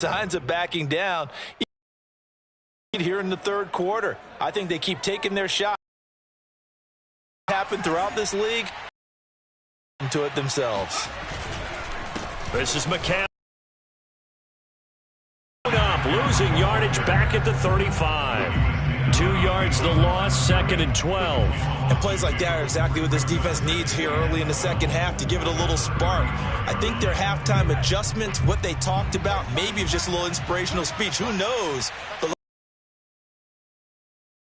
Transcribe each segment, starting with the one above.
signs of backing down here in the third quarter. I think they keep taking their shot. Happened throughout this league to it themselves. This is McCann. Losing yardage back at the 35. 2 yards the loss, 2nd and 12. And plays like that are exactly what this defense needs here early in the second half to give it a little spark. I think their halftime adjustments, what they talked about, maybe it's just a little inspirational speech. Who knows?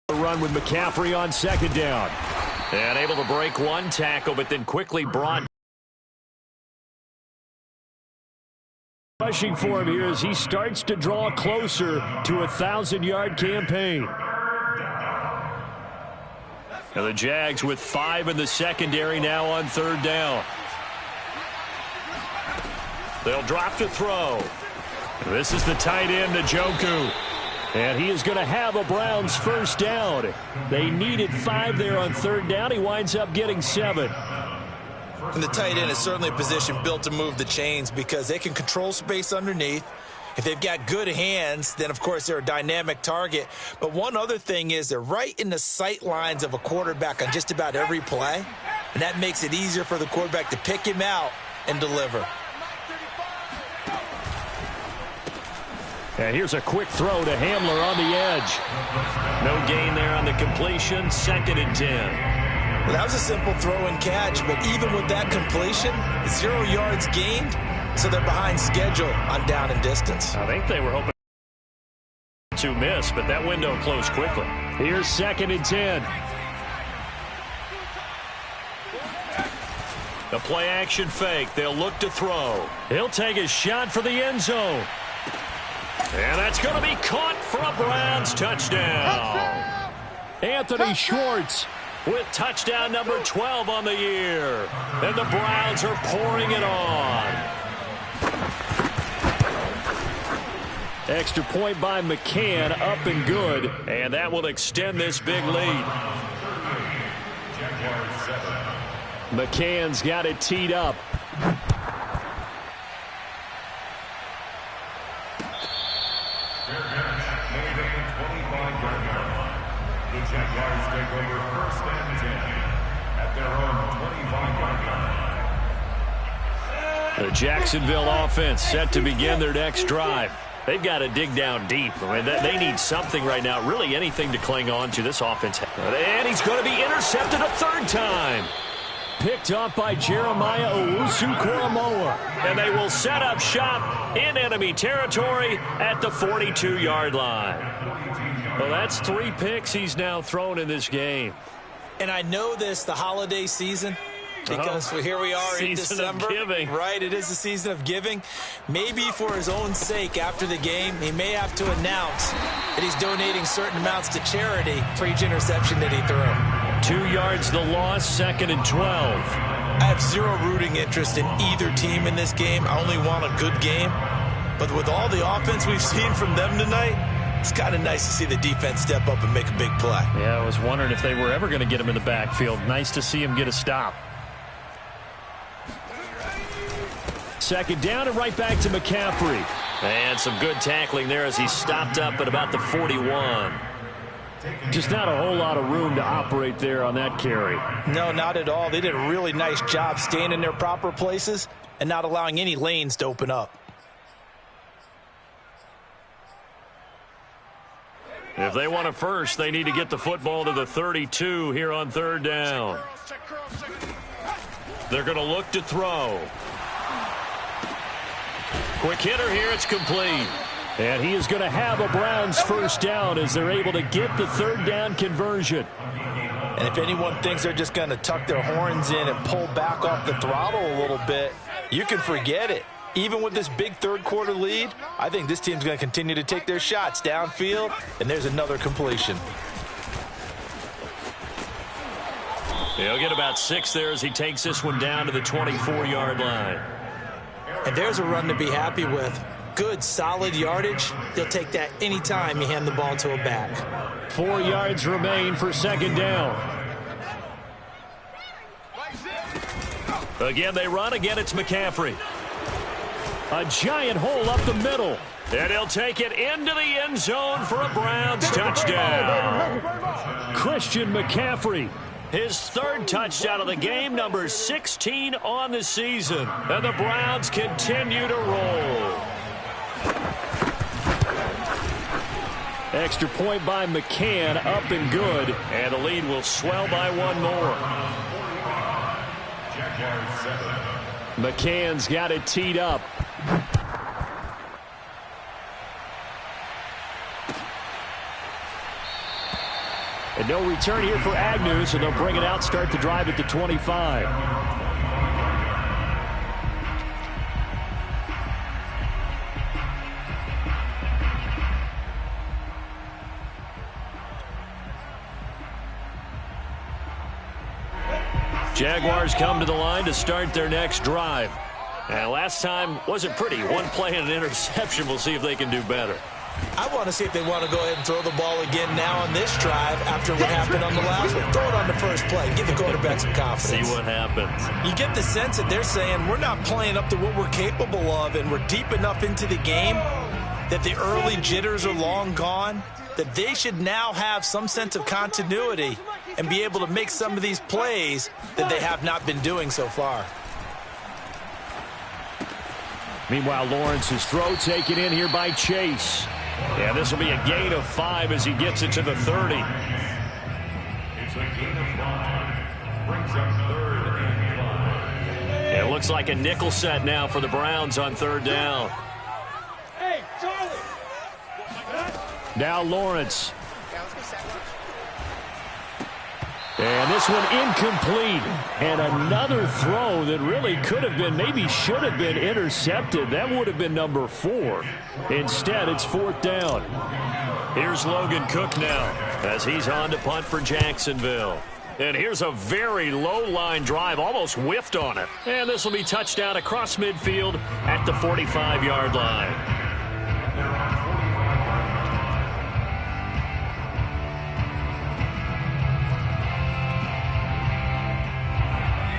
The run with McCaffrey on 2nd down. And able to break one tackle, but then quickly brought. Rushing for him here as he starts to draw closer to a 1,000-yard campaign. And the Jags with 5 in the secondary now on 3rd down. They'll drop to throw. This is the tight end, Njoku. And he is going to have a Browns 1st down. They needed 5 there on 3rd down. He winds up getting 7. And the tight end is certainly a position built to move the chains because they can control space underneath. If they've got good hands, then, of course, they're a dynamic target. But one other thing is they're right in the sight lines of a quarterback on just about every play. And that makes it easier for the quarterback to pick him out and deliver. And here's a quick throw to Hamler on the edge. No gain there on the completion. 2nd and 10. Well, that was a simple throw and catch, but even with that completion, 0 yards gained, so they're behind schedule on down and distance. I think they were hoping to miss, but that window closed quickly. Here's 2nd and 10. The play action fake. They'll look to throw. He'll take a shot for the end zone. And that's going to be caught for a Browns touchdown. Anthony Schwartz with touchdown number 12 on the year. And the Browns are pouring it on. Extra point by McCann, up and good. And that will extend this big lead. McCann's got it teed up. Jaguars take over 1st and 10 at their own 25-yard line. The Jacksonville offense set to begin their next drive. They've got to dig down deep. I mean, they need something right now, really anything to cling on to this offense. And he's going to be intercepted a 3rd time. Picked up by Jeremiah Owusu-Koramoah. And they will set up shop in enemy territory at the 42-yard line. Well, that's 3 picks he's now thrown in this game. And I know this, the holiday season, because here we are in December. Giving. Right, it is the season of giving. Maybe for his own sake after the game, he may have to announce that he's donating certain amounts to charity for each interception that he threw. 2 yards the loss, 2nd and 12. I have zero rooting interest in either team in this game. I only want a good game. But with all the offense we've seen from them tonight, it's kind of nice to see the defense step up and make a big play. Yeah, I was wondering if they were ever going to get him in the backfield. Nice to see him get a stop. 2nd down and right back to McCaffrey. And some good tackling there as he stopped up at about the 41. Just not a whole lot of room to operate there on that carry. No, not at all. They did a really nice job staying in their proper places and not allowing any lanes to open up. If they want a first, they need to get the football to the 32 here on 3rd down. They're going to look to throw. Quick hitter here, it's complete. And he is going to have a Browns 1st down as they're able to get the 3rd down conversion. And if anyone thinks they're just going to tuck their horns in and pull back off the throttle a little bit, you can forget it. Even with this big 3rd quarter lead, I think this team's going to continue to take their shots downfield, and there's another completion. He'll get about 6 there as he takes this one down to the 24-yard line. And there's a run to be happy with. Good, solid yardage. They'll take that anytime you hand the ball to a back. 4 yards remain for 2nd down. Again, they run. Again, it's McCaffrey. A giant hole up the middle. And he'll take it into the end zone for a Browns touchdown. Christian McCaffrey. His third touchdown of the game, number 16 on the season. And the Browns continue to roll. Extra point by McCann, up and good. And the lead will swell by one more. McCann's got it teed up. And no return here for Agnew, so they'll bring it out, start the drive at the 25. Jaguars come to the line to start their next drive. And last time wasn't pretty. One play and an interception. We'll see if they can do better. I want to see if they want to go ahead and throw the ball again now on this drive after what happened on the last one. Throw it on the first play. Give the quarterback some confidence. See what happens. You get the sense that they're saying we're not playing up to what we're capable of, and we're deep enough into the game that the early jitters are long gone, that they should now have some sense of continuity and be able to make some of these plays that they have not been doing so far. Meanwhile, Lawrence's throw taken in here by Chase. Yeah, this will be a gain of 5 as he gets it to the 30. It's a gain of 5. Brings up 3rd and 5. It looks like a nickel set now for the Browns on 3rd down. Hey, Charlie! Now Lawrence. And this one incomplete. And another throw that really could have been, maybe should have been intercepted. That would have been number 4. Instead, it's 4th down. Here's Logan Cook now as he's on to punt for Jacksonville. And here's a very low line drive, almost whiffed on it. And this will be touchdown across midfield at the 45-yard line.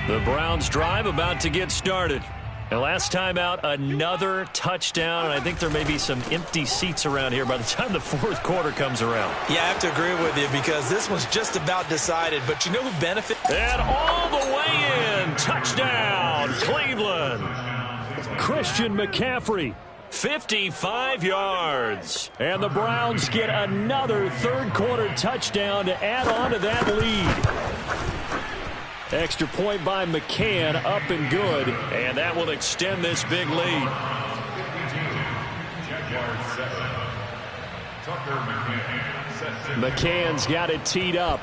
The Browns drive about to get started. And last time out, another touchdown. And I think there may be some empty seats around here by the time the 4th quarter comes around. Yeah, I have to agree with you because this one's just about decided. But you know who benefits? And all the way in. Touchdown, Cleveland. Christian McCaffrey. 55 yards. And the Browns get another 3rd quarter touchdown to add on to that lead. Extra point by McCann, up and good. And that will extend this big lead. McCann's got it teed up.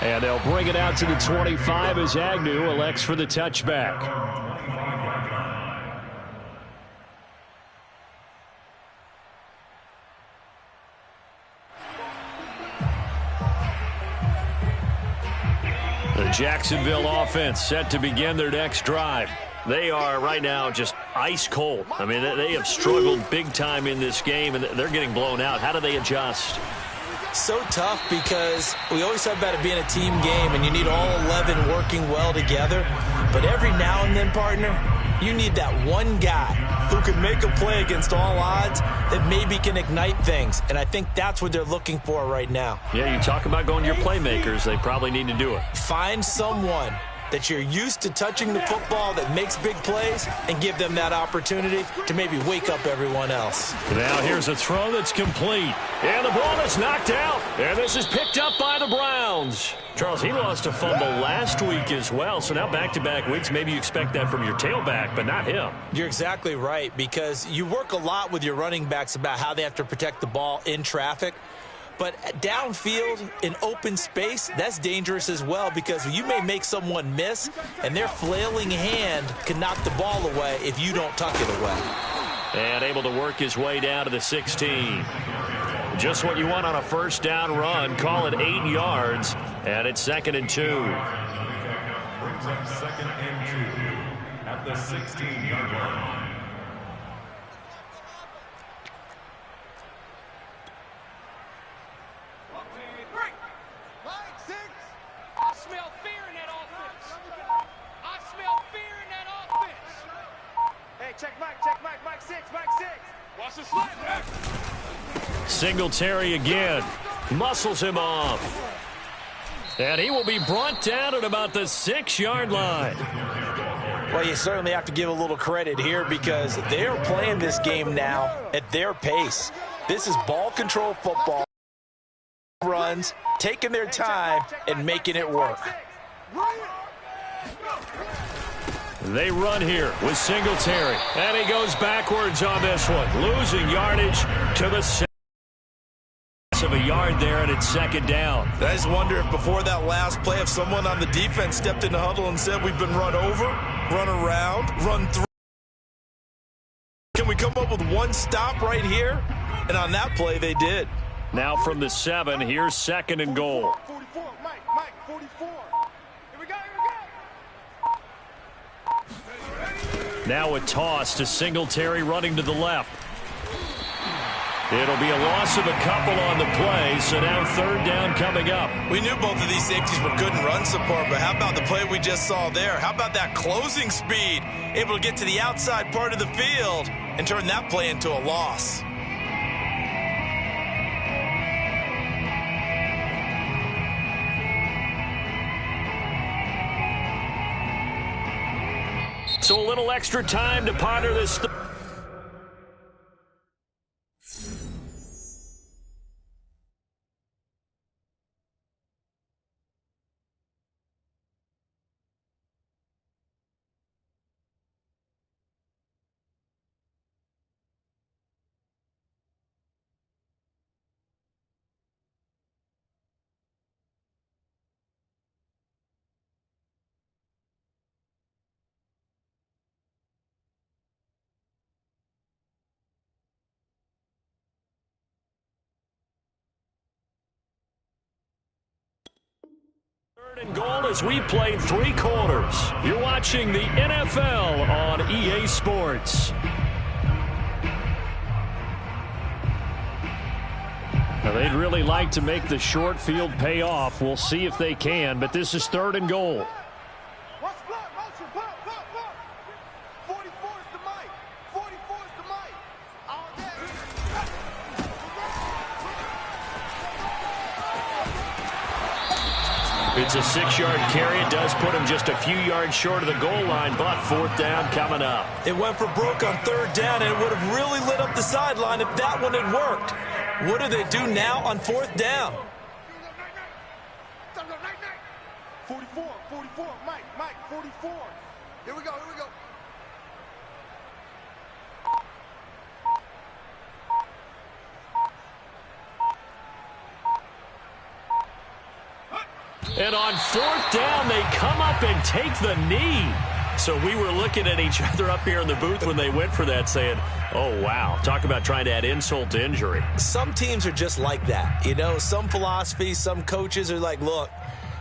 And they'll bring it out to the 25 as Agnew elects for the touchback. The Jacksonville offense set to begin their next drive. They are right now just ice cold. I mean, they have struggled big time in this game, and they're getting blown out. How do they adjust? So tough because we always talk about it being a team game, and you need all 11 working well together. But every now and then, partner, you need that one guy who can make a play against all odds that maybe can ignite things. And I think that's what they're looking for right now. Yeah, you talk about going to your playmakers. They probably need to do it. Find someone that you're used to touching the football that makes big plays and give them that opportunity to maybe wake up everyone else. Now here's a throw that's complete. And the ball is knocked out. And this is picked up by the Browns. Charles, he lost a fumble last week as well. So now back-to-back weeks, maybe you expect that from your tailback, but not him. You're exactly right because you work a lot with your running backs about how they have to protect the ball in traffic. But downfield in open space, that's dangerous as well because you may make someone miss, and their flailing hand can knock the ball away if you don't tuck it away. And able to work his way down to the 16. Just what you want on a first down run. Call it 8 yards, and it's 2nd and 2. Brings up 2nd and 2 at the 16-yard line. Watch the slide. Singletary again. Muscles him off. And he will be brought down at about the 6-yard line. Well, you certainly have to give a little credit here because they're playing this game now at their pace. This is ball control football. Runs, taking their time and making it work. They run here with Singletary. And he goes backwards on this one. Losing yardage to the center of a yard there, and it's second down. I just wonder if before that last play, if someone on the defense stepped in the huddle and said, we've been run over, run around, run through. Can we come up with one stop right here? And on that play, they did. Now from the 7, here's second and goal. 44, Mike, 44. Here we go. Now a toss to Singletary running to the left. It'll be a loss of a couple on the play, so now third down coming up. We knew both of these safeties were good in run support, but how about the play we just saw there? How about that closing speed? Able to get to the outside part of the field and turn that play into a loss. So a little extra time to ponder this. Third and goal as we played 3 quarters. You're watching the NFL on EA Sports. Now they'd really like to make the short field pay off. We'll see if they can, but this is third and goal. Watch block, motion, block. 44 is the mic. 44 is the mic. All day. It's a 6-yard carry. It does put him just a few yards short of the goal line, but fourth down coming up. It went for broke on third down, and it would have really lit up the sideline if that one had worked. What do they do now on fourth down? 44, Mike, 44. Here we go. And on fourth down, they come up and take the knee. So we were looking at each other up here in the booth when they went for that saying, oh, wow, talk about trying to add insult to injury. Some teams are just like that. You know, some philosophies, some coaches are like, look,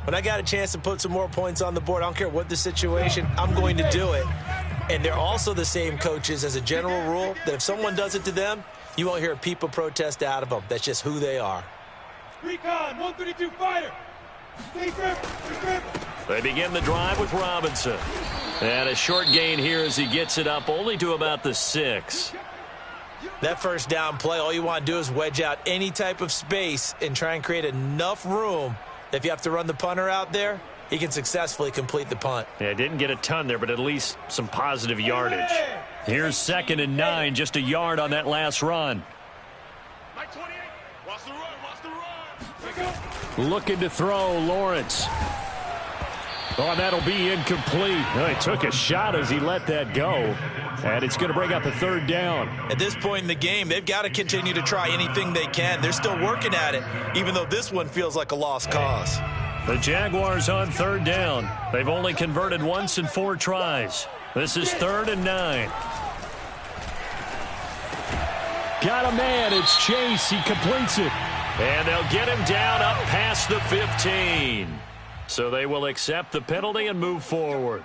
when I got a chance to put some more points on the board, I don't care what the situation, I'm going to do it. And they're also the same coaches as a general rule that if someone does it to them, you won't hear a people protest out of them. That's just who they are. Recon, 132 fighter. Stay grip. They begin the drive with Robinson. And a short gain here as he gets it up only to about the 6. That first down play, all you want to do is wedge out any type of space and try and create enough room that if you have to run the punter out there, he can successfully complete the punt. Yeah, didn't get a ton there, but at least some positive yardage. Here's 2nd and 9, just a yard on that last run. Mike 28, watch the run. Looking to throw, Lawrence. Oh, that'll be incomplete. Oh, he took a shot as he let that go. And it's going to bring up a third down. At this point in the game, they've got to continue to try anything they can. They're still working at it, even though this one feels like a lost cause. The Jaguars on third down. They've only converted once in 4 tries. This is 3rd and 9. Got a man. It's Chase. He completes it. And they'll get him down up past the 15. So they will accept the penalty and move forward.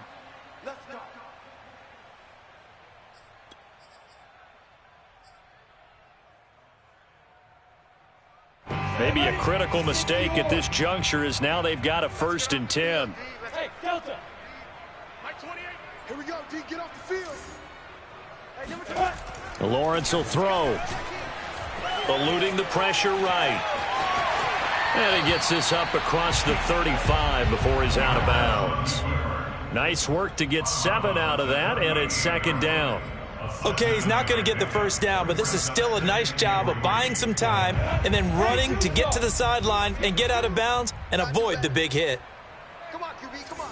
Maybe a critical mistake at this juncture is now they've got a 1st and 10. Hey, Delta. Mike 28. Here we go, D. Get off the field. Lawrence will throw. Eluding the pressure right. And he gets this up across the 35 before he's out of bounds. Nice work to get 7 out of that, and it's second down. Okay, he's not going to get the first down, but this is still a nice job of buying some time and then running to get to the sideline and get out of bounds and avoid the big hit. Come on, QB, come on.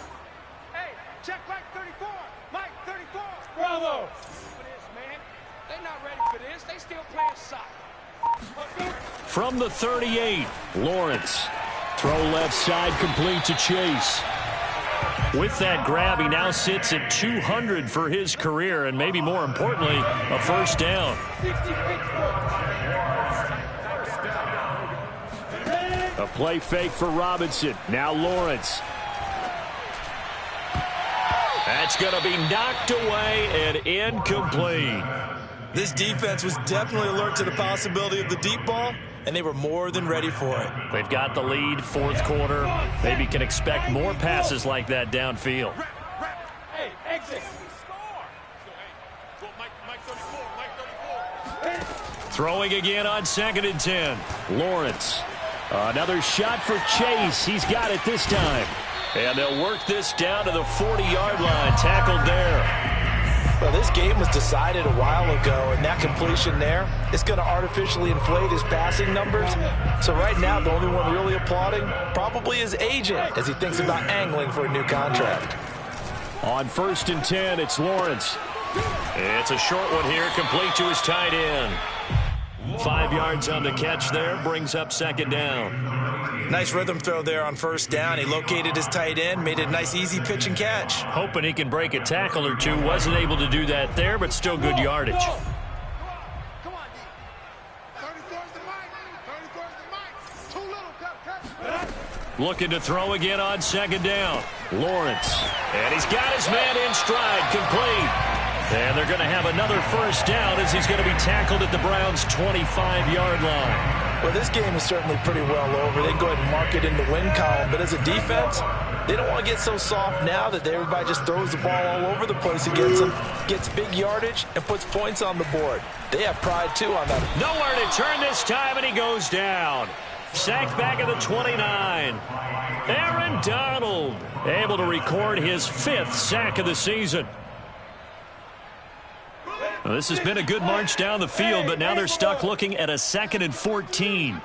Hey, check Mike 34. Mike 34. Bravo. For this, man. They're not ready for this. They still playing soccer. From the 38, Lawrence. Throw left side complete to Chase. With that grab, he now sits at 200 for his career, and maybe more importantly, a first down. A play fake for Robinson. Now Lawrence. That's going to be knocked away and incomplete. This defense was definitely alert to the possibility of the deep ball, and they were more than ready for it. They've got the lead, fourth quarter. Maybe can expect more passes like that downfield. Hey, exit. Throwing again on 2nd and 10. Lawrence. Another shot for Chase. He's got it this time. And they'll work this down to the 40-yard line. Tackled there. Well, this game was decided a while ago, and that completion there is going to artificially inflate his passing numbers. So right now, the only one really applauding probably his agent as he thinks about angling for a new contract. On 1st and 10, it's Lawrence. It's a short one here, complete to his tight end. 5 yards on the catch there, brings up second down. Nice rhythm throw there on first down. He located his tight end, made it a nice easy pitch and catch. Hoping he can break a tackle or two. Wasn't able to do that there, but still good yardage. Come on, D. 34's the mic. 34's the mic. Too little, cut. Looking to throw again on second down. Lawrence. And he's got his man in stride, complete. And they're going to have another first down as he's going to be tackled at the Browns' 25-yard line. Well, this game is certainly pretty well over. They can go ahead and mark it in the win column. But as a defense, they don't want to get so soft now that everybody just throws the ball all over the place against them, gets big yardage, and puts points on the board. They have pride, too, on that. Nowhere to turn this time, and he goes down. Sacked back at the 29. Aaron Donald able to record his 5th sack of the season. Well, this has been a good march down the field, but now they're stuck looking at a 2nd and 14.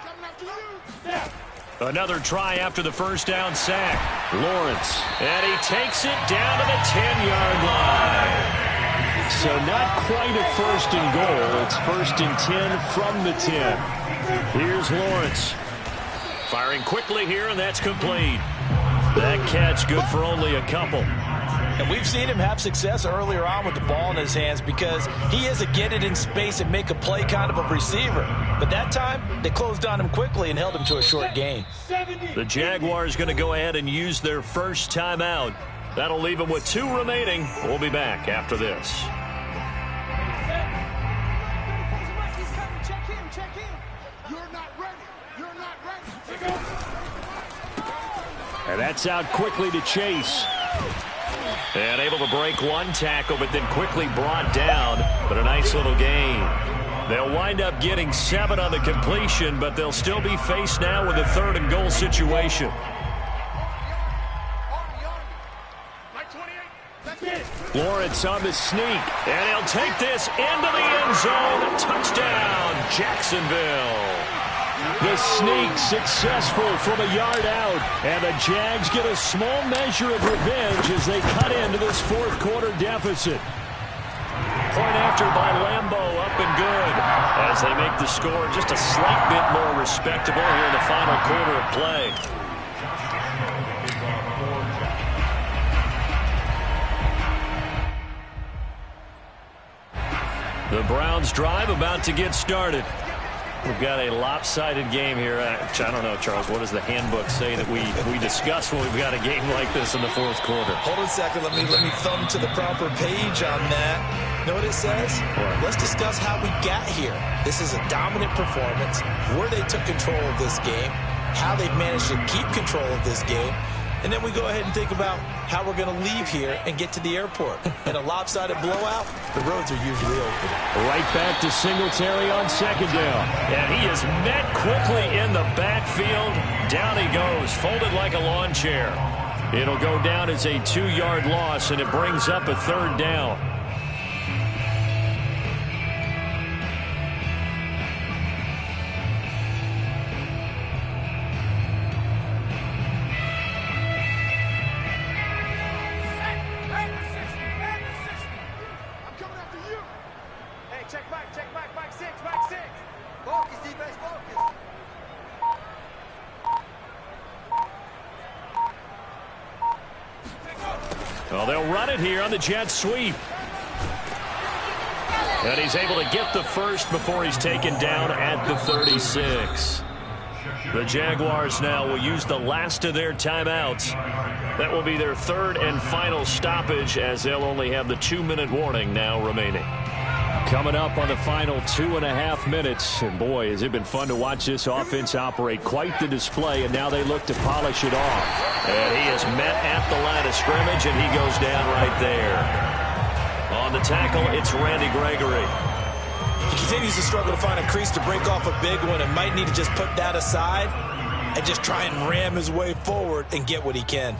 Another try after the first down sack. Lawrence. And he takes it down to the 10-yard line. So not quite a 1st and goal. It's 1st and 10 from the 10. Here's Lawrence. Firing quickly here, and that's complete. That catch good for only a couple. And we've seen him have success earlier on with the ball in his hands because he is a get it in space and make a play kind of a receiver. But that time, they closed on him quickly and held him to a short gain. The Jaguars going to go ahead and use their first timeout. That'll leave them with 2 remaining. We'll be back after this. And that's out quickly to Chase. And able to break one tackle, but then quickly brought down. But a nice little gain. They'll wind up getting 7 on the completion, but they'll still be faced now with a 3rd and goal situation. Lawrence on the sneak, and he'll take this into the end zone. Touchdown, Jacksonville. The sneak successful from a yard out, and the Jags get a small measure of revenge as they cut into this 4th quarter deficit. Point after by Lambeau, up and good, as they make the score just a slight bit more respectable here in the final quarter of play. The Browns drive about to get started. We've got a lopsided game here. I don't know, Charles, what does the handbook say that we discuss when we've got a game like this in the 4th quarter? Hold on a second. Let me thumb to the proper page on that. You know what it says? What? Let's discuss how we got here. This is a dominant performance, where they took control of this game, how they've managed to keep control of this game, And then we go ahead and think about how we're going to leave here and get to the airport. In a lopsided blowout, the roads are usually open. Right back to Singletary on second down. And he is met quickly in the backfield. Down he goes, folded like a lawn chair. It'll go down as a 2-yard loss, and it brings up a third down. Well, they'll run it here on the jet sweep. And he's able to get the first before he's taken down at the 36. The Jaguars now will use the last of their timeouts. That will be their third and final stoppage, as they'll only have the 2-minute warning now remaining. Coming up on the final 2.5 minutes. And boy, has it been fun to watch this offense operate. Quite the display, and now they look to polish it off. And he is met at the line of scrimmage, and he goes down right there. On the tackle, it's Randy Gregory. He continues to struggle to find a crease to break off a big one, and might need to just put that aside and just try and ram his way forward and get what he can.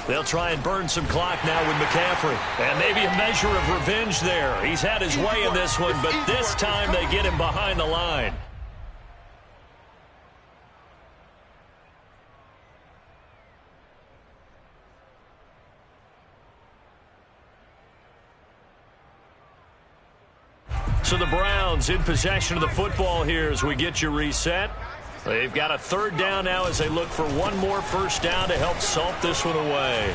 They'll try and burn some clock now with McCaffrey. And maybe a measure of revenge there. He's had his way in this one, but this time they get him behind the line. So the Browns in possession of the football here as we get you reset. They've got a third down now as they look for one more first down to help salt this one away.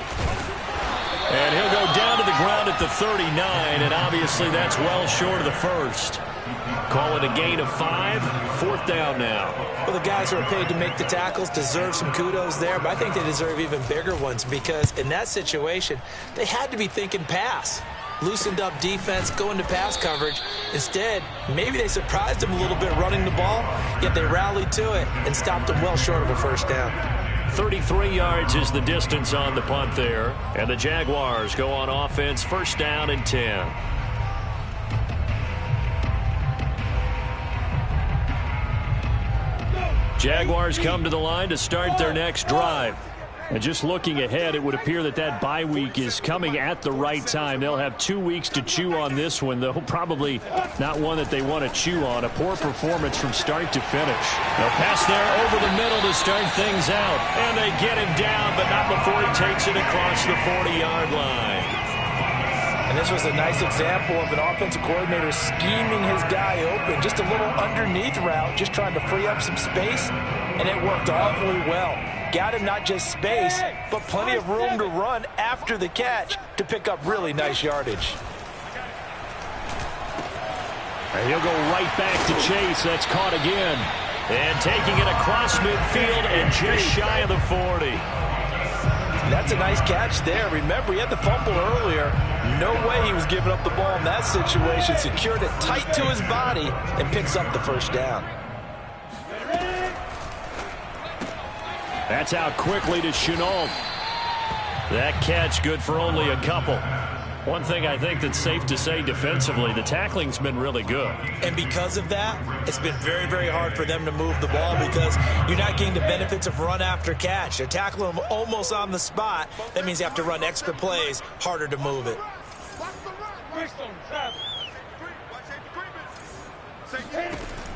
And he'll go down to the ground at the 39, and obviously that's well short of the first. Call it a gain of 5, fourth down now. Well, the guys who are paid to make the tackles deserve some kudos there, but I think they deserve even bigger ones because in that situation, they had to be thinking pass. Loosened up defense, going to pass coverage. Instead, maybe they surprised him a little bit running the ball, yet they rallied to it and stopped him well short of a first down. 33 yards is the distance on the punt there. And the Jaguars go on offense, first down and 10. Jaguars come to the line to start their next drive. And just looking ahead, it would appear that that bye week is coming at the right time. They'll have 2 weeks to chew on this one, though probably not one that they want to chew on. A poor performance from start to finish. They'll pass there over the middle to start things out. And they get him down, but not before he takes it across the 40-yard line. And this was a nice example of an offensive coordinator scheming his guy open. Just a little underneath route, just trying to free up some space, and it worked awfully well. Got him not just space, but plenty of room to run after the catch to pick up really nice yardage. And he'll go right back to Chase. That's caught again. And taking it across midfield and just shy of the 40. That's a nice catch there. Remember, he had the fumble earlier. No way he was giving up the ball in that situation. Secured it tight to his body and picks up the first down. That's out quickly to Chenault. That catch good for only a couple. One thing I think that's safe to say defensively, the tackling's been really good. And because of that, it's been very, very hard for them to move the ball because you're not getting the benefits of run after catch. They're tackling them almost on the spot. That means you have to run extra plays, harder to move it.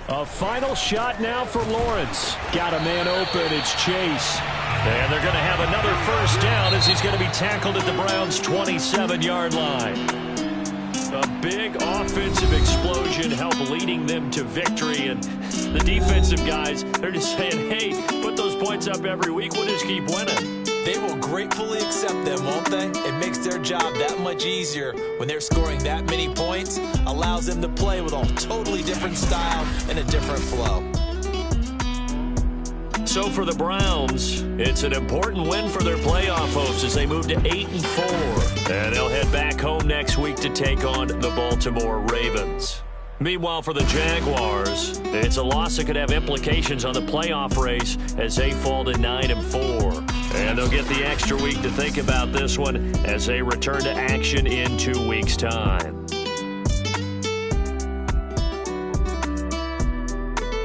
A final shot now for Lawrence. Got a man open. It's Chase. And they're going to have another first down as he's going to be tackled at the Browns' 27-yard line. A big offensive explosion helped leading them to victory. And the defensive guys, they're just saying, hey, put those points up every week. We'll just keep winning. They will gratefully accept them, won't they? It makes their job that much easier when they're scoring that many points. Allows them to play with a totally different style and a different flow. So for the Browns, it's an important win for their playoff hopes as they move to 8-4. And they'll head back home next week to take on the Baltimore Ravens. Meanwhile, for the Jaguars, it's a loss that could have implications on the playoff race as they fall to 9-4. And they'll get the extra week to think about this one as they return to action in 2 weeks' time.